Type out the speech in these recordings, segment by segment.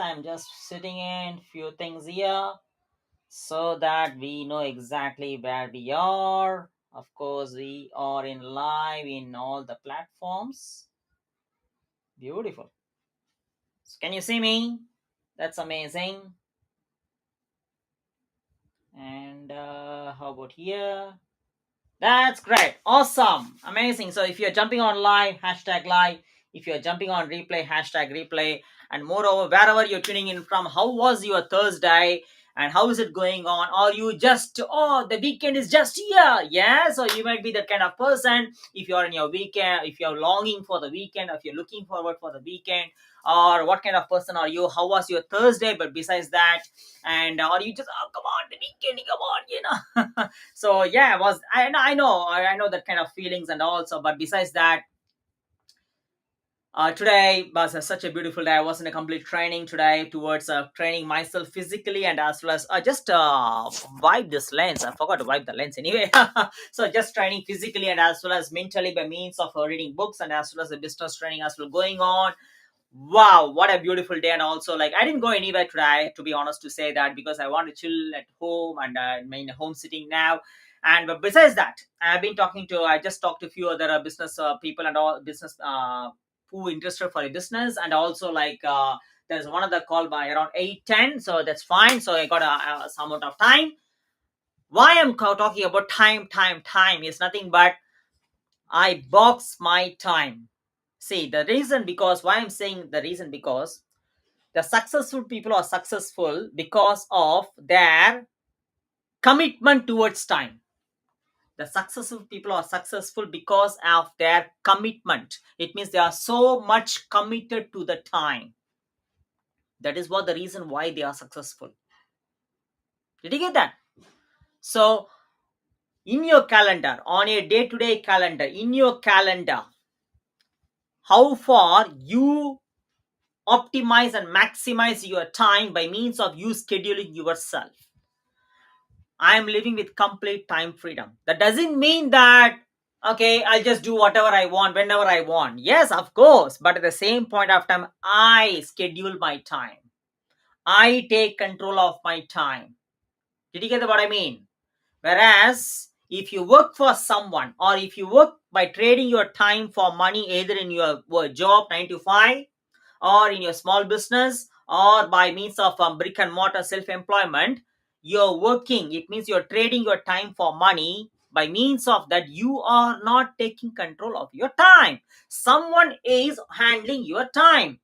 I'm just sitting in few things here so that we know exactly where we are. Of course, we are in live in all the platforms. Beautiful. So can you see me? That's amazing. And how about here? That's great. Awesome. Amazing. So if you're jumping on live, hashtag live. If you're jumping on replay, hashtag replay. And moreover, wherever you're tuning in from, how was your Thursday? And how is it going on? Or you just, oh, the weekend is just here. Yeah. So you might be that kind of person. If you're in your weekend, if you're longing for the weekend, if you're looking forward for the weekend, or what kind of person are you? How was your Thursday? But besides that, and or you just, oh, come on, the weekend, come on, so yeah, I know that kind of feelings and also, but besides that, today was such a beautiful day. I was in a complete training today towards training myself physically, and as well as I just wipe this lens. I forgot to wipe the lens anyway. So just training physically and as well as mentally by means of reading books, and as well as the business training as well going on. Wow, what a beautiful day. And also, like, I didn't go anywhere today, to be honest, to say that, because I want to chill at home, and I'm in home sitting now. And but besides that, I just talked to a few other business people and all business who interested for a business. And also, like, there's one other call by around 8:10, so that's fine. So I got some amount of time. Why I'm talking about time is nothing but I box my time. See, the reason, because why I'm saying the reason, because the successful people are successful because of their commitment towards time. The successful people are successful because of their commitment. It means they are so much committed to the time. That is what the reason why they are successful. Did you get that? So in your calendar, on a day-to-day calendar, in your calendar, how far you optimize and maximize your time by means of you scheduling yourself. I am living with complete time freedom. That doesn't mean that, okay, I'll just do whatever I want whenever I want. Yes, of course. But at the same point of time, I schedule my time. I take control of my time. Did you get what I mean? Whereas if you work for someone, or if you work by trading your time for money, either in your job 9 to 5, or in your small business, or by means of brick and mortar self-employment, you're working, it means you're trading your time for money. By means of that, you are not taking control of your time. Someone is handling your time,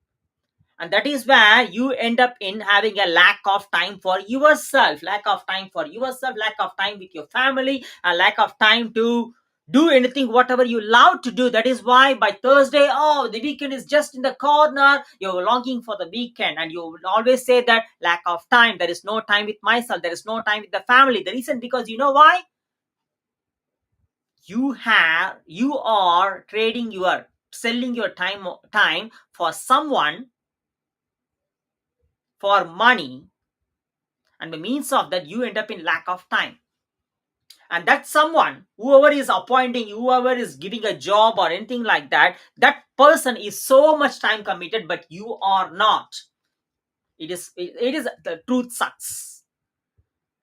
and that is where you end up in having a lack of time for yourself, lack of time for yourself, lack of time with your family, a lack of time to do anything whatever you love to do. That is why by Thursday, oh, the weekend is just in the corner, you're longing for the weekend, and you will always say that lack of time, there is no time with myself, there is no time with the family. The reason, because you know why? You are trading your selling your time for someone, for money, and by means of that, you end up in lack of time. And that someone, whoever is appointing, whoever is giving a job or anything like that, that person is so much time committed, but you are not. It is the truth sucks.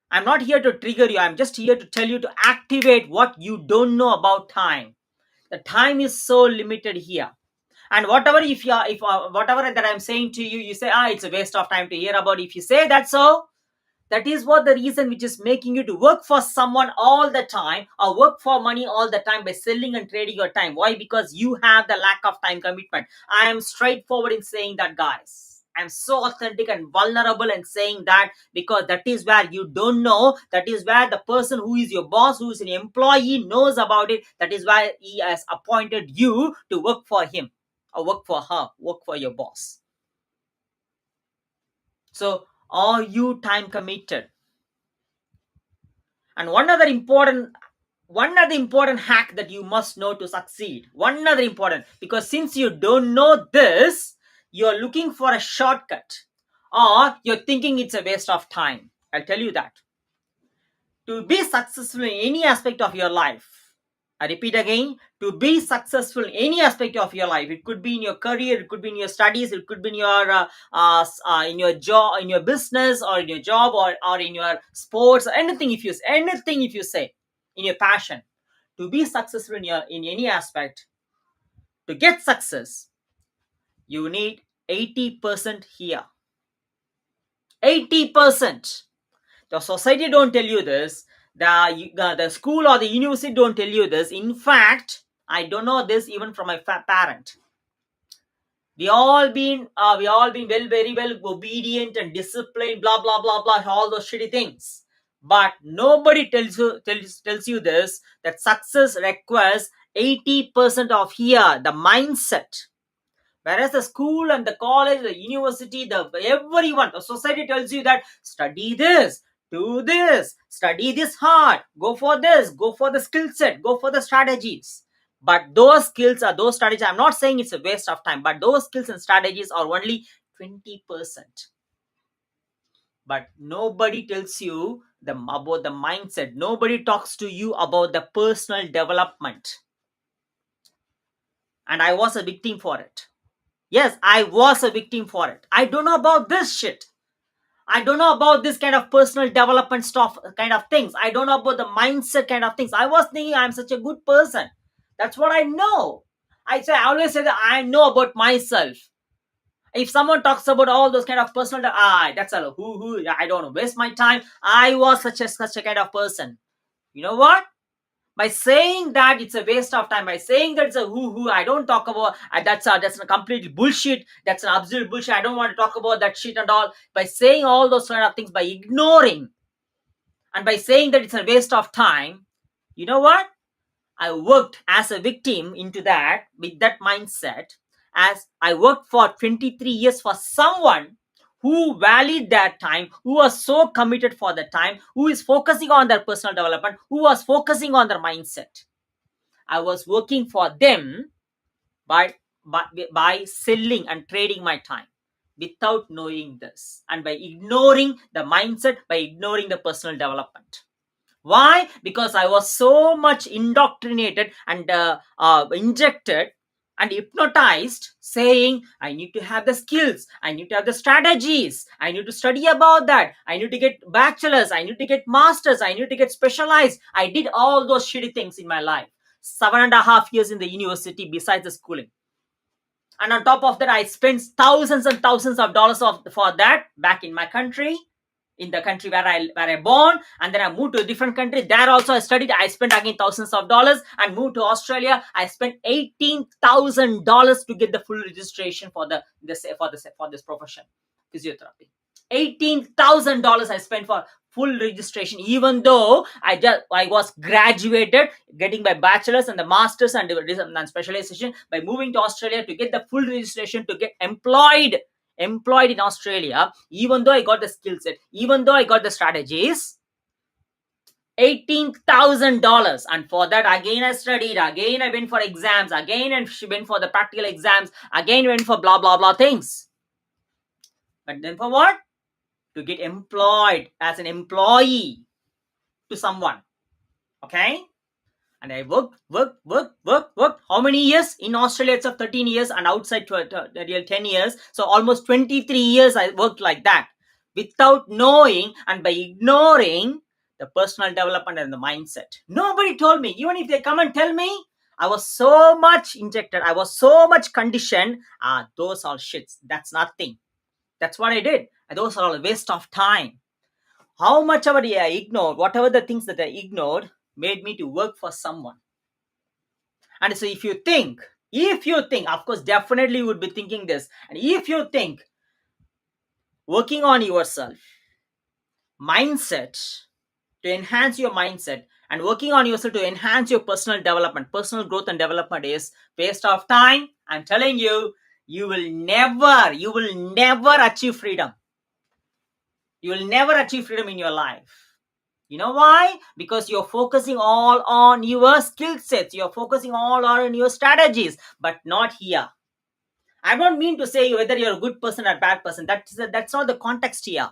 I'm not here to trigger you, I'm just here to tell you to activate what you don't know about time. The time is so limited here. And whatever, if whatever that I'm saying to you, you say, it's a waste of time to hear about. If you say that, so that is what the reason which is making you to work for someone all the time, or work for money all the time by selling and trading your time. Why? Because you have the lack of time commitment. I am straightforward in saying that, guys. I'm so authentic and vulnerable in saying that, because that is where you don't know. That is where the person who is your boss, who is an employee, knows about it. That is why he has appointed you to work for him, or work for her, work for your boss. So are you time committed? And one other important hack that you must know to succeed. One other important, because since you don't know this, you're looking for a shortcut, or you're thinking it's a waste of time. I'll tell you that. To be successful in any aspect of your life, I repeat again, to be successful in any aspect of your life, it could be in your career, it could be in your studies, it could be in your job, in your business, or in your job, or in your sports, or anything if you say, in your passion, to be successful in any aspect, to get success, you need 80% here. 80%. The society don't tell you this. The school or the university don't tell you this. In fact, I don't know this even from my parent. We all been very well obedient and disciplined, blah blah blah blah, all those shitty things. But nobody tells you this, that success requires 80% of here, the mindset. Whereas the school and the college, the university, everyone, the society tells you that study this, do this, study this hard, go for this, go for the skill set, go for the strategies. But those skills or those strategies, I'm not saying it's a waste of time, but those skills and strategies are only 20%. But nobody tells you about the mindset. Nobody talks to you about the personal development. And I was a victim for it. Yes, I was a victim for it. I don't know about this shit. I don't know about this kind of personal development stuff, kind of things. I don't know about the mindset kind of things. I was thinking I'm such a good person. That's what I know. I always say that I know about myself. If someone talks about all those kind of personal, that's a who. I don't know. Waste my time. I was such a kind of person. You know what? By saying that it's a waste of time, by saying that it's a who, I don't talk about that's a complete bullshit, that's an absolute bullshit, I don't want to talk about that shit and all. By saying all those kind of things, by ignoring and by saying that it's a waste of time, you know what? I worked as a victim into that, with that mindset, as I worked for 23 years for someone who valued that time, who was so committed for the time, who is focusing on their personal development, who was focusing on their mindset. I was working for them by selling and trading my time without knowing this, and by ignoring the mindset, by ignoring the personal development. Why? Because I was so much indoctrinated and injected and hypnotized, saying I need to have the skills, I need to have the strategies, I need to study about that, I need to get bachelor's, I need to get master's, I need to get specialized. I did all those shitty things in my life. 7.5 years in the university besides the schooling. And on top of that, I spent thousands and thousands of dollars for that back in my country, in the country where I born, and then I moved to a different country. There also I studied. I spent again thousands of dollars, and moved to Australia. I spent $18,000 to get the full registration for this profession, physiotherapy. $18,000 I spent for full registration, even though I was graduated, getting my bachelor's and the master's and specialization. By moving to Australia to get the full registration to get employed in Australia, even though I got the skill set, even though I got the strategies, $18,000. And for that, again I studied, again I went for exams, again and she went for the practical exams, again went for blah blah blah things. But then for what? To get employed as an employee to someone. Okay? And I worked. How many years? In Australia, it's 13 years, and outside 10 years. So almost 23 years I worked like that, without knowing and by ignoring the personal development and the mindset. Nobody told me. Even if they come and tell me, I was so much injected, I was so much conditioned. Those are shits. That's nothing. That's what I did. And those are all a waste of time. How much ever I ignored, whatever the things that I ignored, made me to work for someone. And so if you think, of course, definitely you would be thinking this. And if you think working on yourself, mindset, to enhance your mindset, and working on yourself to enhance your personal development, personal growth and development is waste of time, I'm telling you, you will never achieve freedom. You will never achieve freedom in your life. You know why? Because you're focusing all on your skill sets. You're focusing all on your strategies, but not here. I don't mean to say whether you're a good person or bad person. That's not the context here.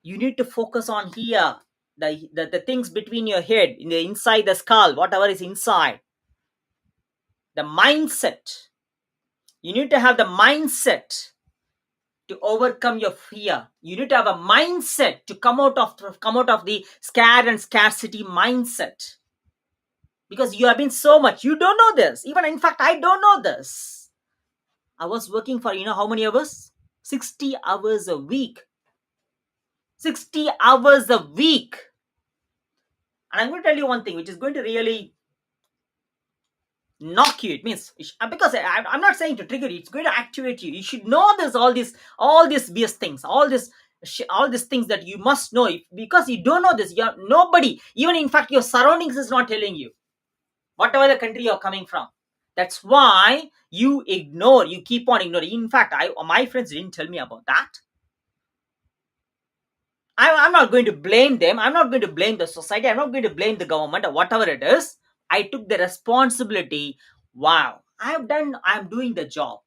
You need to focus on here. the things between your head, in the inside the skull, whatever is inside, the mindset. You need to have the mindset to overcome your fear. You need to have a mindset to come out of the scared and scarcity mindset. Because you have been so much, you don't know this. Even in fact, I don't know this. I was working for how many hours? 60 hours a week. 60 hours a week. And I'm going to tell you one thing which is going to really knock you. It means because I'm not saying to trigger you, it's going to activate you. You should know this, all these BS things, all these things that you must know. Because you don't know this, you're nobody, even in fact your surroundings is not telling you, whatever the country you're coming from. That's why you keep on ignoring. In fact, my friends didn't tell me about that. I'm not going to blame them. I'm not going to blame the society. I'm not going to blame the government or whatever it is. I took the responsibility. Wow, I'm doing the job.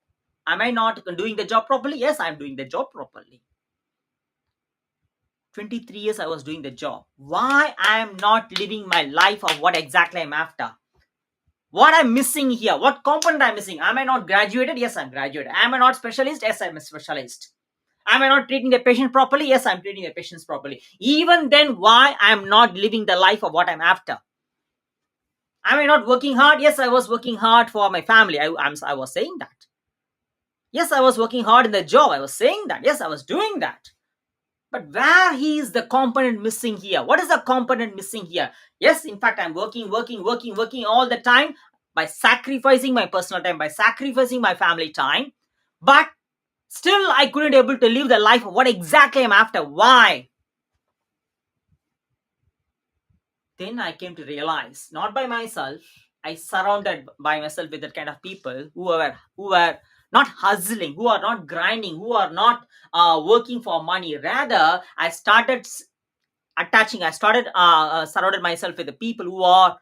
Am I not doing the job properly? Yes, I'm doing the job properly. 23 years I was doing the job. Why I am not living my life of what exactly I'm after? What I'm missing here? What component I'm missing? Am I not graduated? Yes, I'm graduated. Am I not specialist? Yes, I'm a specialist. Am I not treating the patient properly? Yes, I'm treating the patients properly. Even then, why I'm not living the life of what I'm after? Am I not working hard? Yes, I was working hard for my family. I was saying that. Yes, I was working hard in the job. I was saying that. Yes, I was doing that. But where is the component missing here? What is the component missing here? Yes, in fact, I'm working all the time by sacrificing my personal time, by sacrificing my family time. But still, I couldn't able to live the life of what exactly I'm after. Why? Then I came to realize, not by myself, I surrounded by myself with that kind of people who were not hustling, who are not grinding, who are not working for money. Rather, I started surrounded myself with the people who are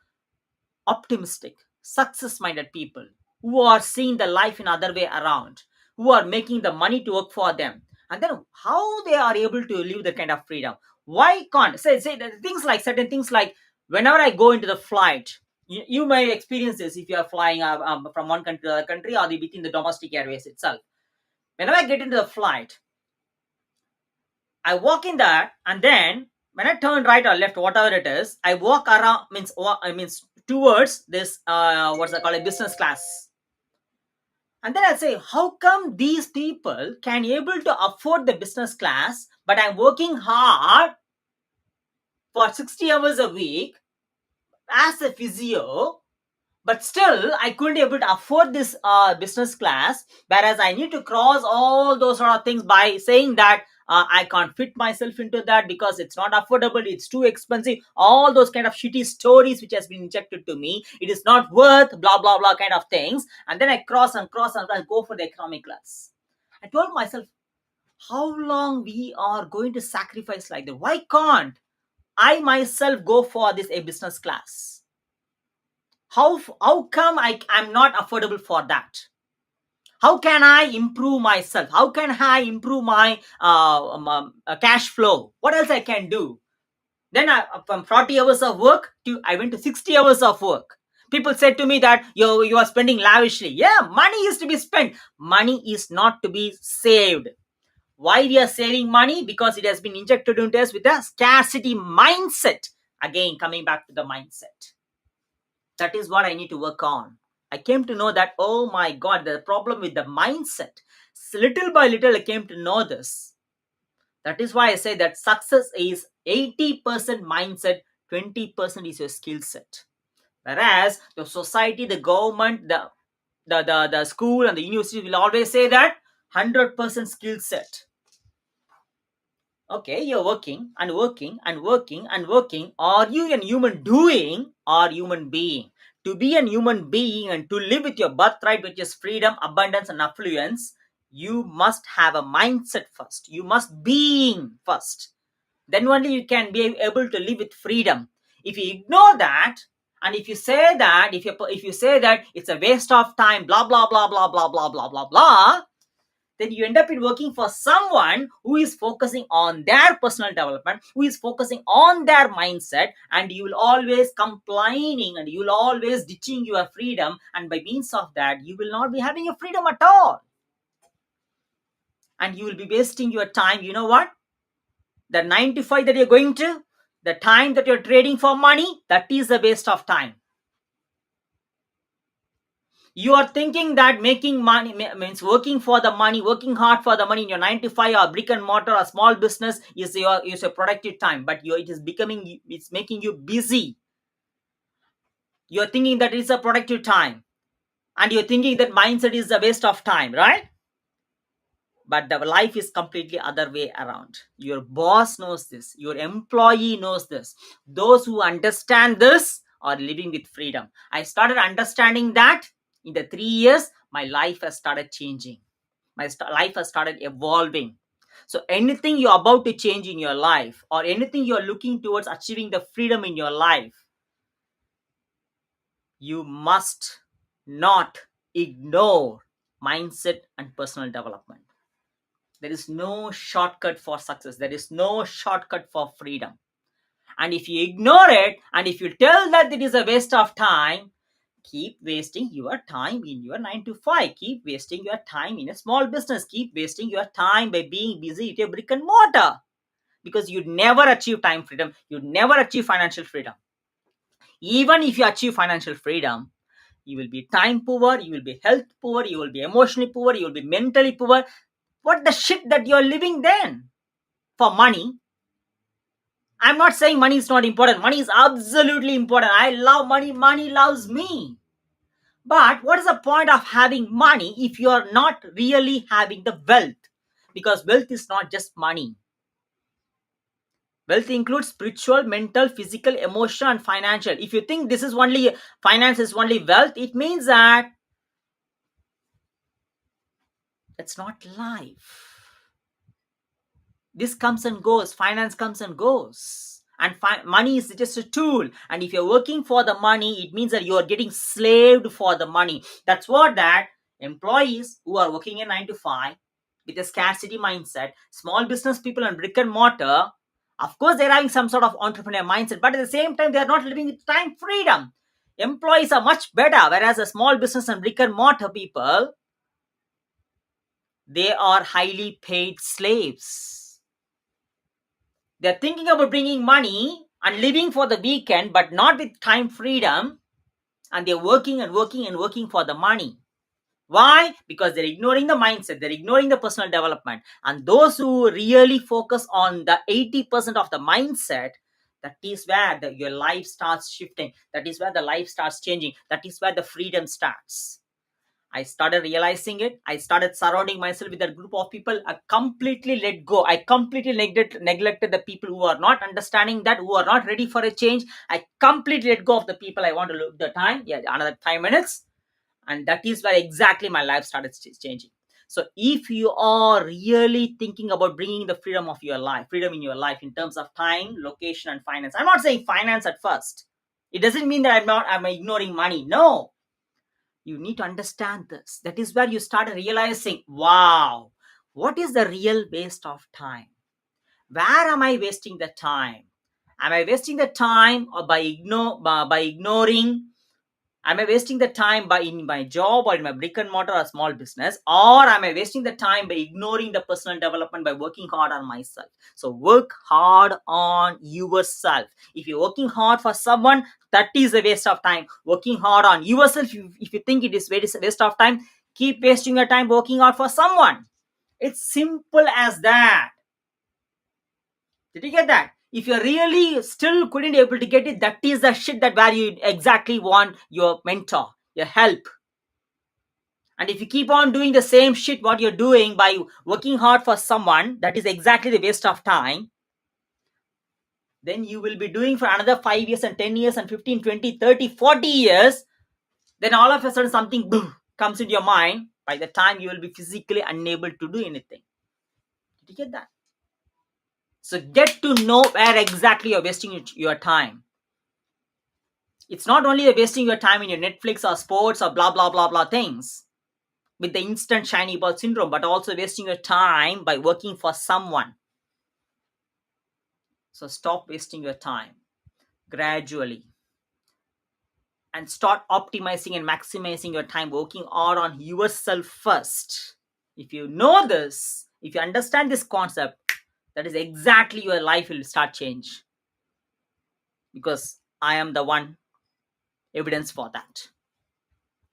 optimistic, success minded people, who are seeing the life in other way around, who are making the money to work for them. And then how they are able to live that kind of freedom? Why can't say things like certain things like, whenever I go into the flight, you may experience this if you are flying from one country to other country, or within the domestic airways itself. Whenever I get into the flight, I walk in that, and then when I turn right or left, whatever it is, I walk around, means towards this what's that called, a business class. And then I say, how come these people can able to afford the business class, but I'm working hard for 60 hours a week as a physio, but still I couldn't able to afford this business class, whereas I need to cross all those sort of things by saying that I can't fit myself into that because it's not affordable, it's too expensive, all those kind of shitty stories which has been injected to me, it is not worth blah blah blah kind of things. And then I cross and I go for the economic class. I told myself, how long we are going to sacrifice like that? Why can't I myself go for this a business class? How come I'm not affordable for that? How can I improve myself? How can I improve my cash flow? What else I can do? Then from 40 hours of work I went to 60 hours of work. People said to me that you are spending lavishly. Yeah, money is to be spent. Money is not to be saved. Why we are saving money? Because it has been injected into us with a scarcity mindset. Again, coming back to the mindset. That is what I need to work on. I came to know that, oh my God, the problem with the mindset. Little by little, I came to know this. That is why I say that success is 80% mindset, 20% is your skill set. Whereas the society, the government, the school and the university will always say that 100% skill set. Okay, you're working and working and working and working. Are you a human doing or human being? To be a human being and to live with your birthright, which is freedom, abundance, and affluence, you must have a mindset first. You must being first. Then only you can be able to live with freedom. If you ignore that, and if you say that, if you say that it's a waste of time, blah blah blah blah blah blah blah blah blah, then you end up in working for someone who is focusing on their personal development, who is focusing on their mindset, and you will always complaining and you will always ditching your freedom, and by means of that you will not be having a freedom at all, and you will be wasting your time. You know what? The 9 to 5 that you're going to, the time that you're trading for money, that is a waste of time. You are thinking that making money means working for the money, working hard for the money in your 9 to 5 or brick and mortar or small business is your productive time, but it's making you busy. You're thinking that it's a productive time, and you're thinking that mindset is a waste of time, right? But the life is completely other way around. Your boss knows this, your employee knows this. Those who understand this are living with freedom. I started understanding that in the 3 years my life has started changing, life has started evolving. So anything you're about to change in your life, or anything you're looking towards achieving the freedom in your life, you must not ignore mindset and personal development. There is no shortcut for success. There is no shortcut for freedom. And if you ignore it, and if you tell that it is a waste of time, keep wasting your time in your 9 to 5. Keep wasting your time in a small business. Keep wasting your time by being busy with your brick and mortar. Because you'd never achieve time freedom. You'd never achieve financial freedom. Even if you achieve financial freedom, you will be time poor, you will be health poor, you will be emotionally poor, you will be mentally poor. What the shit that you're living then for money? I'm not saying money is not important. Money is absolutely important. I love money. Money loves me. But what is the point of having money if you are not really having the wealth? Because wealth is not just money. Wealth includes spiritual, mental, physical, emotional, and financial. If you think this is only finance is only wealth, it means that that's not life. This comes and goes. Finance comes and goes. And money is just a tool. And if you're working for the money, it means that you are getting slaved for the money. That's what that employees who are working in 9 to 5 with a scarcity mindset, small business people and brick and mortar, of course they're having some sort of entrepreneur mindset, but at the same time they're not living with time freedom. Employees are much better, whereas a small business and brick and mortar people, they are highly paid slaves. They're thinking about bringing money and living for the weekend, but not with time freedom. And they're working and working and working for the money. Why? Because they're ignoring the mindset. They're ignoring the personal development. And those who really focus on the 80% of the mindset, that is where your life starts shifting. That is where the life starts changing. That is where the freedom starts. I started realizing it. I started surrounding myself with a group of people. I completely let go. I completely neglected the people who are not understanding that, who are not ready for a change. I completely let go of the people. I want to look the time. Yeah, another 5 minutes. And that is where exactly my life started changing. So if you are really thinking about bringing the freedom of your life, freedom in your life in terms of time, location, and finance. I'm not saying finance at first. It doesn't mean that I'm ignoring money. No. You need to understand this. That is where you start realizing, wow, what is the real waste of time? Where am I wasting the time? Am I wasting the time or by ignoring? Am I wasting the time by in my job or in my brick and mortar or small business? Or am I wasting the time by ignoring the personal development by working hard on myself? So work hard on yourself. If you're working hard for someone, that is a waste of time. Working hard on yourself, if you think it is a waste of time, keep wasting your time working hard for someone. It's simple as that. Did you get that? If you're really still couldn't able to get it, that is the shit that where you exactly want your mentor, your help. And if you keep on doing the same shit what you're doing by working hard for someone, that is exactly the waste of time. Then you will be doing for another 5 years and 10 years and 15, 20, 30, 40 years. Then all of a sudden something boom, comes into your mind. By the time you will be physically unable to do anything. Did you get that? So get to know where exactly you're wasting your time. It's not only wasting your time in your Netflix or sports or blah, blah, blah, blah things. with the instant shiny ball syndrome, but also wasting your time by working for someone. So stop wasting your time gradually and start optimizing and maximizing your time working hard on yourself first. If you know this, if you understand this concept, that is exactly your life will start change, because I am the one evidence for that.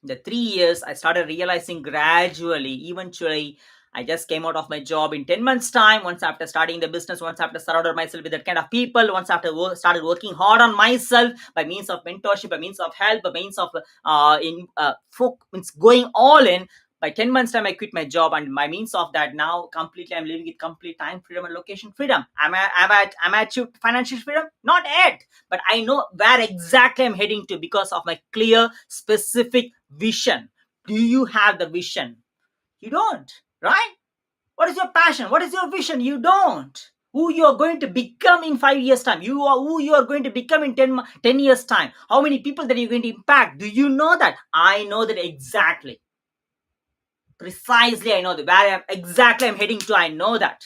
In the 3 years, I started realizing gradually, eventually, I just came out of my job in 10 months' time. Once after starting the business, once after surrounded myself with that kind of people, once after started working hard on myself by means of mentorship, by means of help, by means of means going all in. By 10 months' time, I quit my job, and by means of that, now completely I'm living with complete time freedom and location freedom. Am I achieved financial freedom? Not yet, but I know where exactly I'm heading to because of my clear, specific vision. Do you have the vision? You don't, right? What is your passion? What is your vision? You don't. Who you are going to become in 5 years time? You are who you are going to become in 10 years time. How many people that you're going to impact? Do you know that? I know that exactly. Precisely, I know that where exactly I'm heading to. I know that.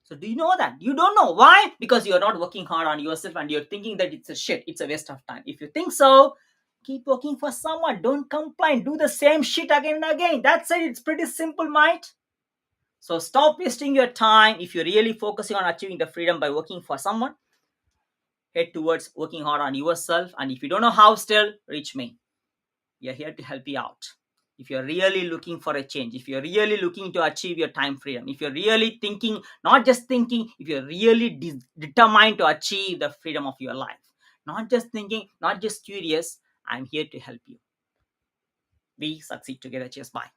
So do you know that? You don't know. Why? Because you're not working hard on yourself and you're thinking that it's a shit. It's a waste of time. If you think so, keep working for someone. Don't complain. Do the same shit again and again. That's it. It's pretty simple, mate. So stop wasting your time. If you're really focusing on achieving the freedom by working for someone, head towards working hard on yourself. And if you don't know how still, reach me. We are here to help you out. If you're really looking for a change, if you're really looking to achieve your time freedom, if you're really thinking, not just thinking, if you're really determined to achieve the freedom of your life, not just thinking, not just curious, I'm here to help you. We succeed together. Cheers. Bye.